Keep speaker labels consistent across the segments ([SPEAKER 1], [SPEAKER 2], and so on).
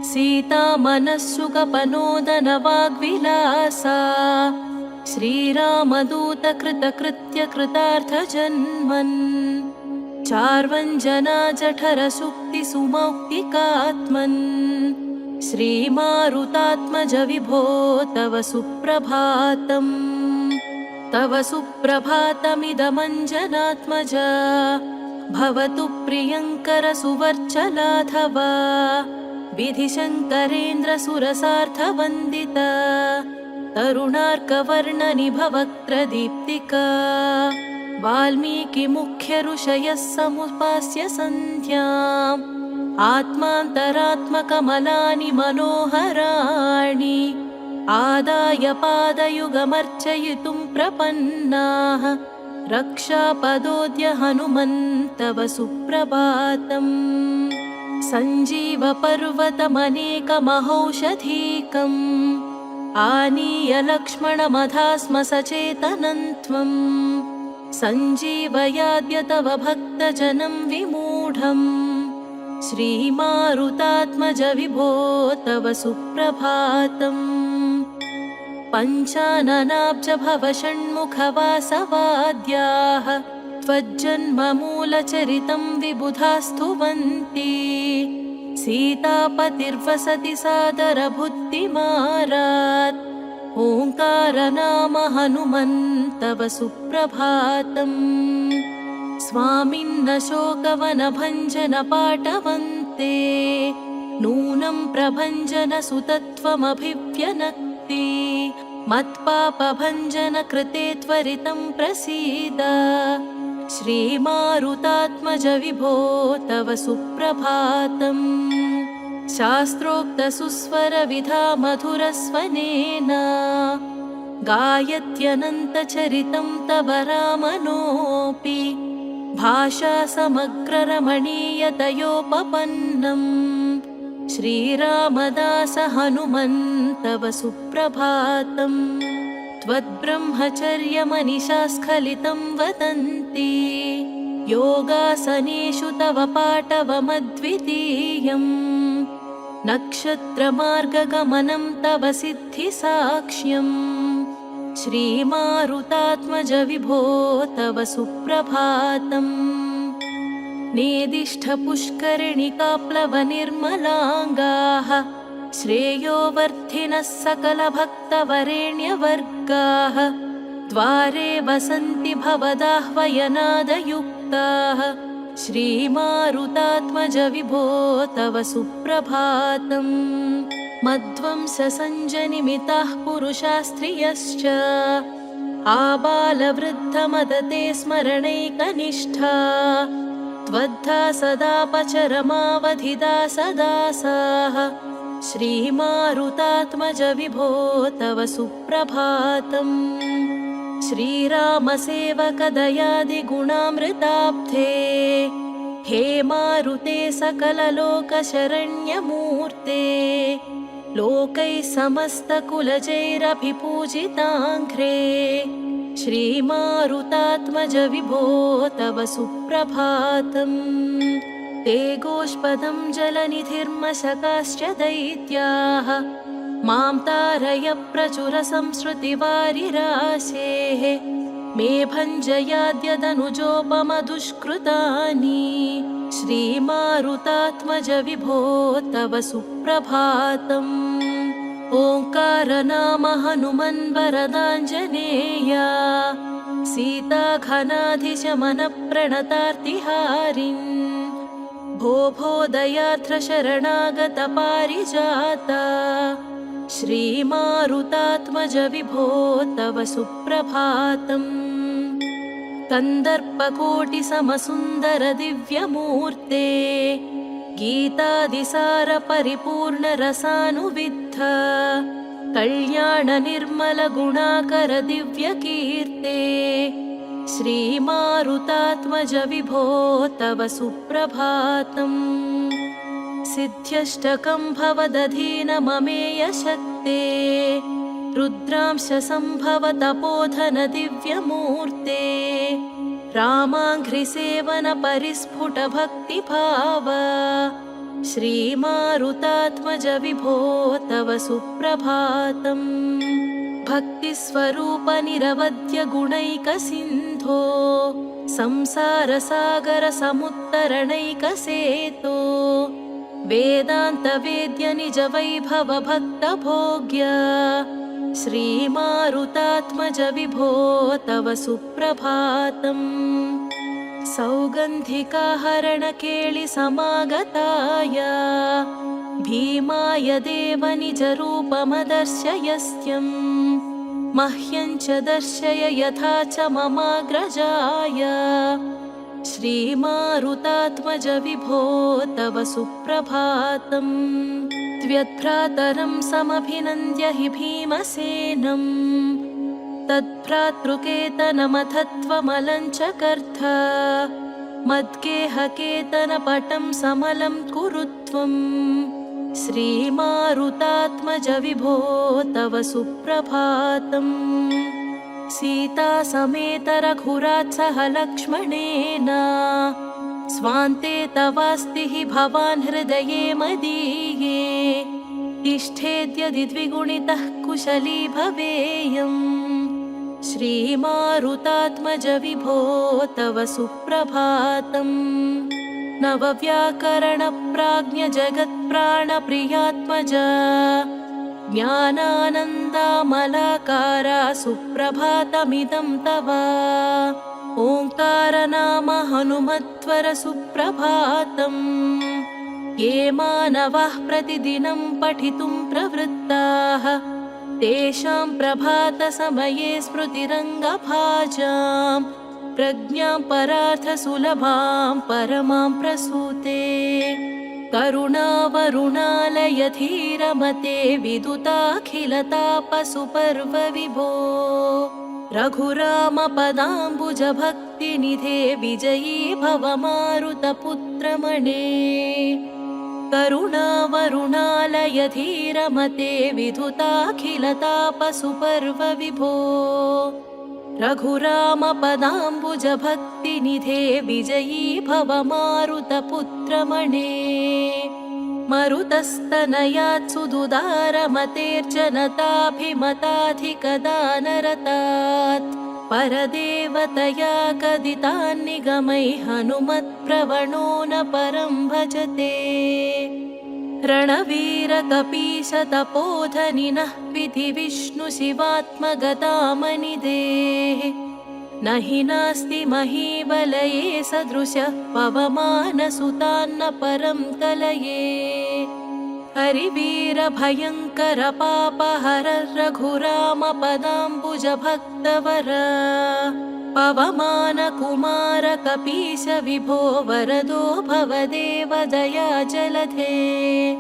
[SPEAKER 1] सीता मनस्सुगपनोदनवाग्विलासा श्रीरामदूतकृतकृत्यकृतार्थजन्मन् चार्वञ्जना जठरसुक्तिसुमौक्तिकात्मन् श्रीमारुतात्मज विभो तव सुप्रभातम्। तव सुप्रभातमिदमञ्जनात्मजा भवतु प्रियङ्कर सुवर्चलाथवा विधिशङ्करेन्द्रसुरसार्थवन्दिता तरुणार्कवर्णनिभवक्त्रदीप्तिका वाल्मीकिमुख्यऋषयः समुपास्य सन्ध्याम् आत्मान्तरात्मकमलानि मनोहराणि आदाय पादयुगमर्चयितुं प्रपन्नाः रक्षापदोद्य हनुमन्तव सुप्रभातम्। सञ्जीवपर्वतमनेकमहौषधीकम् आनीय लक्ष्मणमधास्म सचेतनं त्वं सञ्जीवयाद्य तव भक्तजनं विमूढम् श्रीमारुतात्मज विभो तव सुप्रभातम्। पञ्चाननाब्जभवषण्मुखवासवाद्याः त्वज्जन्ममूलचरितं विबुधास्तुवन्ति सीतापतिर्वसति सादरबुद्धिमारात् ओङ्कारनाम हनुमन्तव सुप्रभातम्। स्वामिन्न शोकवनभञ्जन पाटवन्ते नूनं प्रभञ्जन सुतत्वमभिव्यनक्ति मत्पापभञ्जन कृते त्वरितं प्रसीद श्रीमारुतात्मज विभो तव सुप्रभातम्। शास्त्रोक्तसुस्वरविधा मधुरस्वनेन गायत्यनन्तचरितं तव रामनोऽपि भाषा समग्ररमणीयतयोपपन्नम् श्रीरामदास हनुमन्तव सुप्रभातम्। त्वद्ब्रह्मचर्यमनिशास्खलितं वदन्ति योगासनेषु तव पाटवमद्वितीयम् नक्षत्रमार्गगमनं तव सिद्धिसाक्ष्यम् श्रीमारुतात्मज विभो तव सुप्रभातम्। नेदिष्ठपुष्करिणिकाप्लवनिर्मलाङ्गाः श्रेयोवर्धिनः सकलभक्तवरेण्यवर्गाः द्वारे वसन्ति भवदाह्वयनादयुक्ताः श्रीमारुतात्मज विभो तव सुप्रभातम्। मध्वंससञ्जनिमिताः पुरुषास्त्रियश्च आबालवृद्धमदते स्मरणैकनिष्ठा त्वद्धा सदापचरमावधिदासदासाः श्रीमारुतात्मज विभो तव सुप्रभातम्। श्रीरामसेवकदयादिगुणामृताब्धे हे मारुते सकललोकशरण्यमूर्ते लोकैः समस्तकुलजैरभिपूजिताङ्घ्रे श्रीमारुतात्मज विभो तव सुप्रभातम्। ते गोष्पदं जलनिधिर्मशकाश्च दैत्याः मां तारय प्रचुरसंसृतिवारिराशेः मे भञ्जयाद्यदनुजोपमदुष्कृतानि श्रीमारुतात्मज विभो तव सुप्रभातम्। ओङ्कारनाम हनुमन् वरदाञ्जनेय सीताघनाधिशमनप्रणतार्तिहारिन् भो भो दयार्द्रशरणागत पारिजाता श्रीमारुतात्मज विभो तव सुप्रभातम्। कन्दर्पकोटिसमसुन्दर दिव्यमूर्ते गीतादिसार परिपूर्णरसानुविद्ध कल्याण निर्मल गुणाकर दिव्यकीर्ते श्रीमारुतात्मज विभो तव सुप्रभातम्। सिद्ध्यष्टकं भवदधीनममेय शक्ते रुद्रांश संभव तपोधन दिव्यमूर्ते रामाङ्घ्रिसेवन परिस्फुट भक्तिभाव श्रीमारुतात्मज विभो तव सुप्रभातम्। भक्तिस्वरूपनिरवद्य गुणैकसिन्धो संसारसागरसमुत्तरणैकसेतो वेदान्तवेद्य निजवैभव भक्तभोग्य श्रीमारुतात्मज विभो तव सुप्रभातम्। सौगन्धिकाहरणकेळि समागताय भीमाय देव निजरूपमदर्शयस्त्यम्। मह्यं च दर्शय यथा च ममाग्रजाय श्रीमारुतात्मज विभो तव सुप्रभातम्। त्वद्भ्रातरं समभिनन्द्य हि भीमसेनम् तद्भ्रातृकेतनमथत्वमलं च कर्थ मद्गेहकेतनपटं समलं कुरु त्वम्। श्रीमारुतात्मज विभो तव सुप्रभातम्। सीतासमेत रघुरात् सह लक्ष्मणेन स्वान्ते तवास्ति हि भवान् हृदये मदीये। तिष्ठेद्यदि द्विगुणितः कुशली भवेयम्। श्रीमारुतात्मज विभो तव सुप्रभातम्। नवव्याकरणप्राज्ञजगत्प्राणप्रियात्मज ज्ञानानन्दामलाकारा सुप्रभातमिदं तव। ओङ्कारनाम हनुमत्वर सुप्रभातम्। ये मानवाः प्रतिदिनं पठितुं प्रवृत्ताः तेषां प्रभातसमये स्मृतिरङ्गभाजां प्रज्ञां परार्थसुलभां परमां प्रसूते। करुणावरुणालयधीरमते विदुताखिलतापसुपर्व विभो रघुरामपदाम्बुजभक्तिनिधे विजयी भव मारुतपुत्रमणे। करुणावरुणालयधीरमते विदुताखिलतापसुपर्व विभो रघुरामपदाम्बुजभक्तिनिधे विजयी भव मारुतपुत्रमणे। मरुतस्तनयात् सुदुदारमतेर्जनताभिमताधिकदानरतात् परदेवतया कदितान्निगमैः हनुमत्प्रवणो न परं भजते। रणवीरकपीशतपोधनिनः विधिविष्णुशिवात्मगतामनिदेः न हि नास्ति महीबलये सदृशः पवमानसुतान्न परं कलये। हरिवीरभयङ्कर पापहर रघुरामपदाम्बुजभक्तवर पवमानकुमार कपीश विभो वरदो भवदेव दयाजलधे।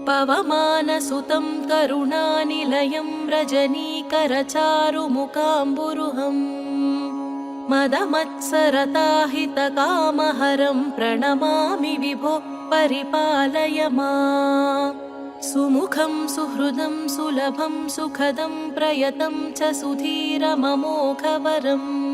[SPEAKER 1] पवमानसुतं करुणानिलयं रजनीकरचारुमुकाम्बुरुहम् मदमत्सरताहितकामहरं प्रणमामि विभो परिपालय माम्। सुमुखं सुहृदं सुलभं सुखदं प्रयतं च सुधीरममोघवरम्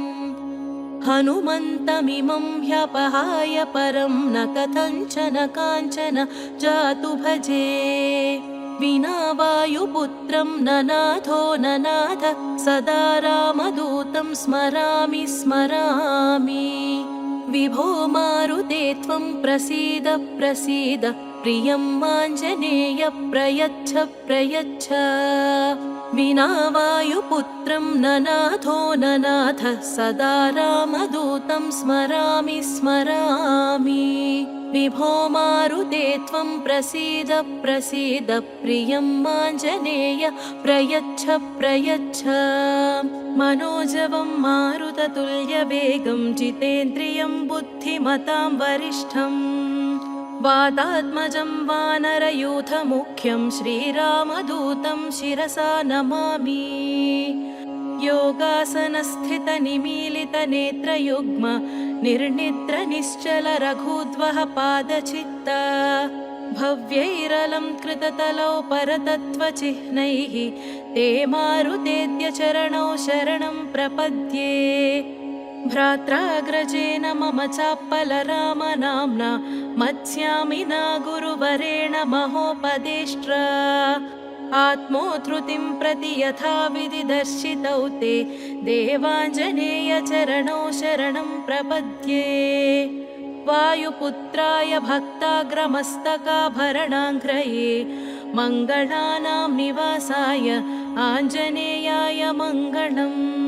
[SPEAKER 1] हनुमन्तमिमं ह्यपहाय परं न कथञ्चन काञ्चन जातु भजे। विना वायुपुत्रं ननाथो ननाथ सदा रामदूतं स्मरामि स्मरामि। विभो मारुते त्वं प्रसीद प्रसीद प्रियं माञ्जनेय प्रयच्छ प्रयच्छ। विना वायुपुत्रं ननाथो ननाथ सदा रामदूतं स्मरामि स्मरामि। विभो मारुते त्वं प्रसीद प्रसीद प्रियं माञ्जनेय प्रयच्छ प्रयच्छ। मनोजवं मारुततुल्यवेगं जितेन्द्रियं बुद्धिमतां वरिष्ठम् वातात्मजं वानरयूथमुख्यं श्रीरामदूतं शिरसा नमामि। योगासनस्थितनिमीलितनेत्रयुग्म निर्निद्रनिश्चल रघुद्वः पादचित्त भव्यैरलं कृततलौ परतत्त्वचिह्नैः ते मारुतेद्य चरणौ शरणं प्रपद्ये। भ्रात्राग्रजेन मम चाप्पलरामनाम्ना मत्स्यामिना गुरुवरेण महोपदेष्ट्रा आत्मोद्धृतिं प्रति यथा विधिदर्शितौ ते देवाञ्जनेयचरणौ शरणं प्रपद्ये वायुपुत्राय भक्ताग्रमस्तकाभरणाङ्घ्रये मङ्गलानां निवासाय आञ्जनेयाय मङ्गलम्।